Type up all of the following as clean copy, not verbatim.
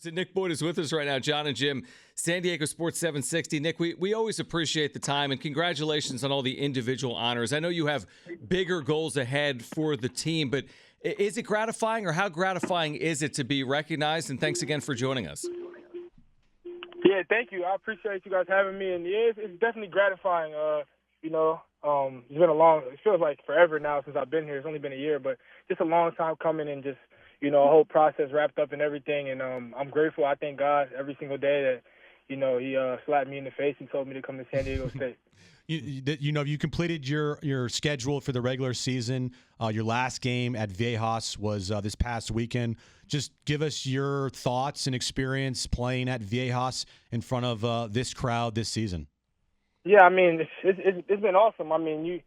So Nick Boyd is with us right now. John and Jim, San Diego Sports 760. Nick, we always appreciate the time, and congratulations on all the individual honors. I know you have bigger goals ahead for the team, but is it gratifying, or how gratifying is it to be recognized? And thanks again for joining us. Yeah, thank you. I appreciate you guys having me, and yeah, it's definitely gratifying. It's been it feels like forever now since I've been here. It's only been a year, but just a long time coming, and just, a whole process wrapped up and everything. And I'm grateful. I thank God every single day that, he slapped me in the face and told me to come to San Diego State. You completed your schedule for the regular season. Your last game at Viejas was this past weekend. Just give us your thoughts and experience playing at Viejas in front of this crowd this season. Yeah, I mean, it's been awesome. I mean,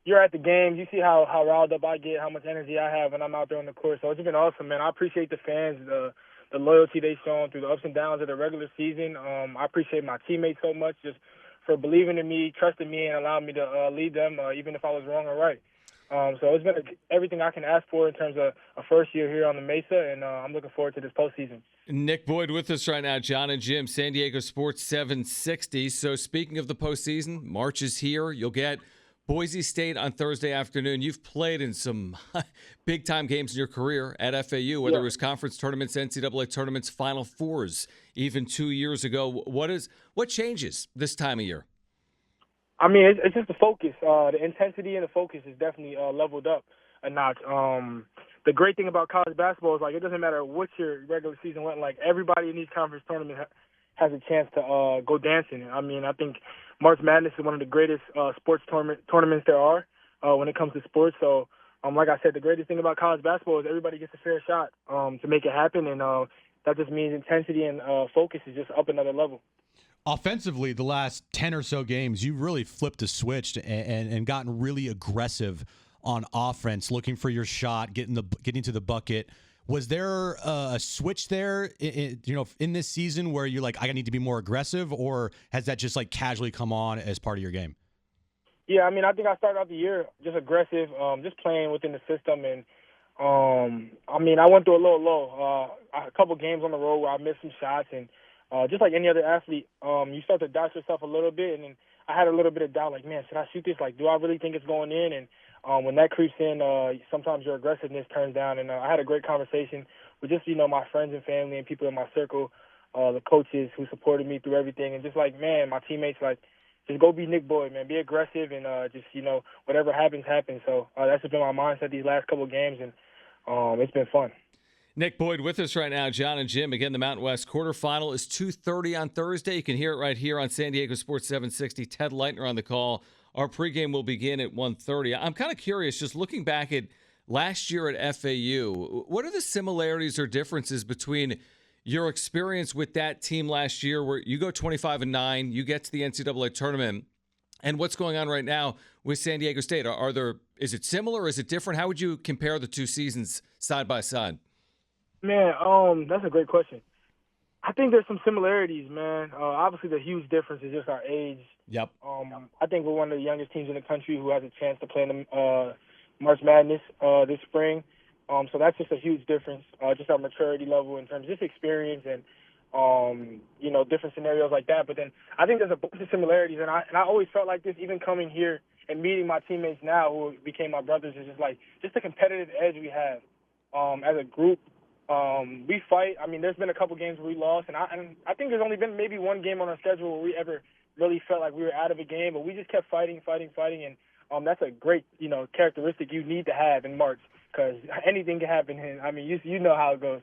you're at the game, you see how riled up I get, how much energy I have when I'm out there on the court. So it's been awesome, man. I appreciate the fans, the loyalty they've shown through the ups and downs of the regular season. I appreciate my teammates so much just for believing in me, trusting me, and allowing me to lead them, even if I was wrong or right. So it's been everything I can ask for in terms of a first year here on the Mesa, and I'm looking forward to this postseason. Nick Boyd with us right now, John and Jim, San Diego Sports 760. So speaking of the postseason, March is here. You'll get Boise State on Thursday afternoon. You've played in some big-time games in your career at FAU, whether it was conference tournaments, NCAA tournaments, Final Fours, even 2 years ago. What changes this time of year? I mean, it's just the focus. The intensity and the focus is definitely leveled up a notch. The great thing about college basketball is, it doesn't matter what your regular season went like. Everybody in these conference tournaments has a chance to go dancing. I mean, I think March Madness is one of the greatest sports tournaments there are when it comes to sports. So, like I said, the greatest thing about college basketball is everybody gets a fair shot to make it happen, and that just means intensity and focus is just up another level. Offensively, the last 10 or so games, you've really flipped a switch and gotten really aggressive on offense, looking for your shot, getting to the bucket. Was there a switch there, in this season where you're like, I need to be more aggressive, or has that just casually come on as part of your game? Yeah, I mean, I think I started out the year just aggressive, just playing within the system, and I mean, I went through a little low, a couple games on the road where I missed some shots, and just like any other athlete, you start to doubt yourself a little bit, and then I had a little bit of doubt, man, should I shoot this? Do I really think it's going in? And when that creeps in, sometimes your aggressiveness turns down. And I had a great conversation with just, my friends and family and people in my circle, the coaches who supported me through everything. And just man, my teammates, just go be Nick Boyd, man. Be aggressive and just, whatever happens, happens. So that's just been my mindset these last couple of games, and it's been fun. Nick Boyd with us right now, John and Jim. Again, the Mountain West quarterfinal is 2:30 on Thursday. You can hear it right here on San Diego Sports 760. Ted Leitner on the call. Our pregame will begin at 1:30. I'm kind of curious, just looking back at last year at FAU, what are the similarities or differences between your experience with that team last year, where you go 25-9, you get to the NCAA tournament, and what's going on right now with San Diego State? Is it similar? Is it different? How would you compare the two seasons side by side? Man, that's a great question. I think there's some similarities, man. Obviously, the huge difference is just our age. Yep. I think we're one of the youngest teams in the country who has a chance to play in the March Madness this spring. So that's just a huge difference, just our maturity level in terms of just experience and, different scenarios like that. But then I think there's a bunch of similarities, and I always felt like this even coming here and meeting my teammates now who became my brothers is just the competitive edge we have as a group. We fight. I mean, there's been a couple games where we lost, and I think there's only been maybe one game on our schedule where we ever really felt like we were out of a game, but we just kept fighting, and that's a great, characteristic you need to have in March, because anything can happen. And I mean, you know how it goes.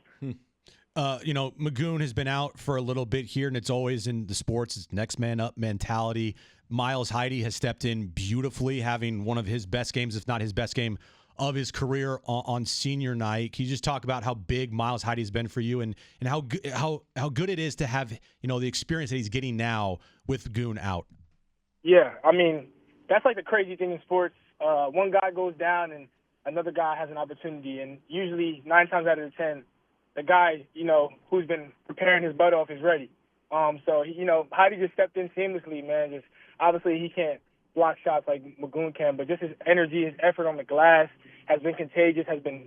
Magoon has been out for a little bit here, and it's always in the sports, it's next man up mentality. Miles Heide has stepped in beautifully, having one of his best games, if not his best game of his career on senior night. Can you just talk about how big Miles Heide has been for you, and how good it is to have the experience that he's getting now with Goon out? Yeah, I mean, that's the crazy thing in sports. One guy goes down and another guy has an opportunity, and usually 9 times out of 10, the guy who's been preparing his butt off is ready. So Heide just stepped in seamlessly, man. Just obviously he can't block shots like Magoon can, but just his energy, his effort on the glass has been contagious, has been,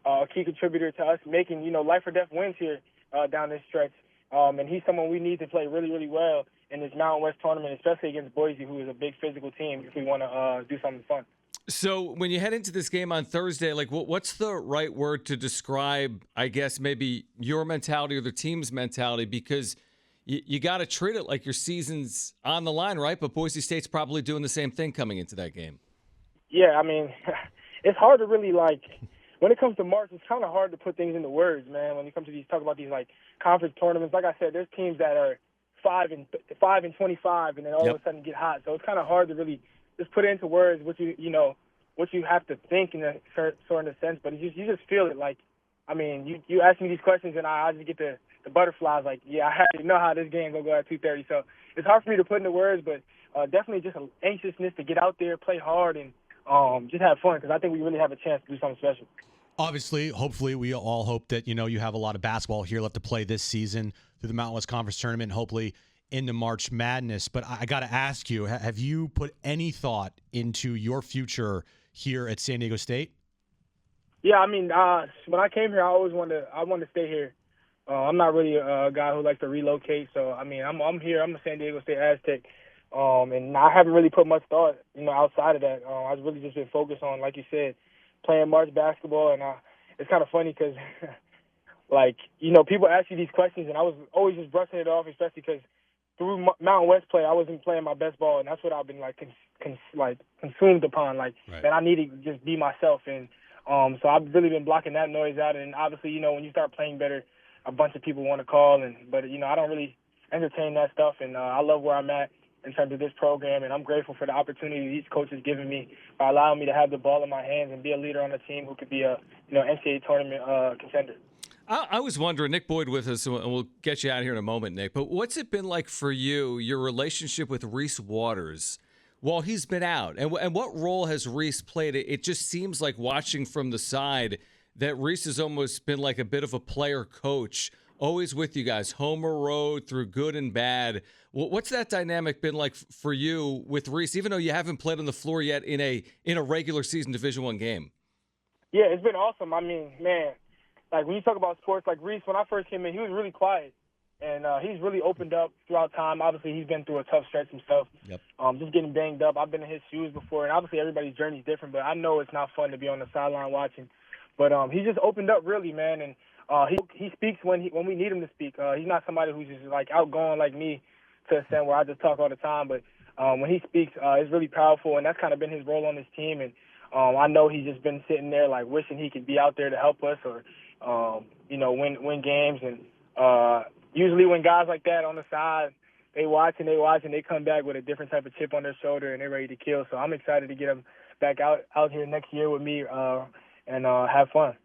a key contributor to us making, life or death wins here down this stretch. And he's someone we need to play really, really well in this Mountain West tournament, especially against Boise, who is a big physical team, if we want to do something fun. So when you head into this game on Thursday, like what's the right word to describe, I guess, maybe your mentality or the team's mentality? Because you got to treat it like your season's on the line, right? But Boise State's probably doing the same thing coming into that game. Yeah, I mean, it's hard to really, like, when it comes to March, it's kind of hard to put things into words, man. When you come to talk about these, like, conference tournaments, like I said, there's teams that are 5-25, and then all of a sudden get hot. So it's kind of hard to really just put it into words what you have to think in a sort of sense. But you just feel it. Like, I mean, you ask me these questions, and I just get the butterflies. Like, yeah, I already know how this game gonna go at 2:30. So it's hard for me to put into words, but definitely just an anxiousness to get out there, play hard, and just have fun, because I think we really have a chance to do something special. Obviously, hopefully, we all hope that, you have a lot of basketball here left to play this season through the Mountain West Conference Tournament, and hopefully into March Madness. But I got to ask you, have you put any thought into your future here at San Diego State? Yeah, I mean, when I came here, I wanted to stay here. I'm not really a guy who likes to relocate, so I mean, I'm here. I'm a San Diego State Aztec, and I haven't really put much thought, outside of that. I've really just been focused on, like you said, playing March basketball, and it's kind of funny because, people ask you these questions, and I was always just brushing it off, especially because through Mountain West play, I wasn't playing my best ball, and that's what I've been consumed upon. Right. That I need to just be myself, and so I've really been blocking that noise out. And obviously, when you start playing better, a bunch of people want to call, but I don't really entertain that stuff, and I love where I'm at in terms of this program, and I'm grateful for the opportunity these coaches given me by allowing me to have the ball in my hands and be a leader on the team who could be a NCAA tournament contender. I was wondering, Nick Boyd with us, and we'll get you out here in a moment, Nick, but what's it been like for you, your relationship with Reese Waters while he's been out? And what role has Reese played? It just seems like, watching from the side, that Reese has almost been like a bit of a player coach, always with you guys, home or road, through good and bad. What's that dynamic been like for you with Reese, even though you haven't played on the floor yet in a regular season Division I game? Yeah, it's been awesome. I mean, man, like when you talk about sports, like Reese, when I first came in, he was really quiet, and he's really opened up throughout time. Obviously, he's been through a tough stretch himself, just getting banged up. I've been in his shoes before, and obviously everybody's journey is different, but I know it's not fun to be on the sideline watching. But he just opened up really, man, and he speaks when we need him to speak. He's not somebody who's just like outgoing like me to a extent where I just talk all the time. But when he speaks, it's really powerful, and that's kind of been his role on this team. And I know he's just been sitting there like wishing he could be out there to help us or win games. And usually when guys like that on the side, they watch and they come back with a different type of chip on their shoulder and they're ready to kill. So I'm excited to get them back out here next year with me and have fun.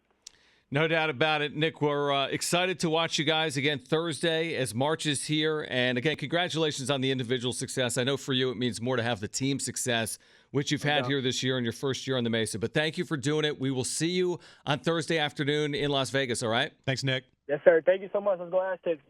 No doubt about it, Nick. We're excited to watch you guys again Thursday as March is here. And again, congratulations on the individual success. I know for you it means more to have the team success, which you've had here this year in your first year on the Mesa. But thank you for doing it. We will see you on Thursday afternoon in Las Vegas, all right? Thanks, Nick. Yes, sir. Thank you so much. Let's go Aztecs.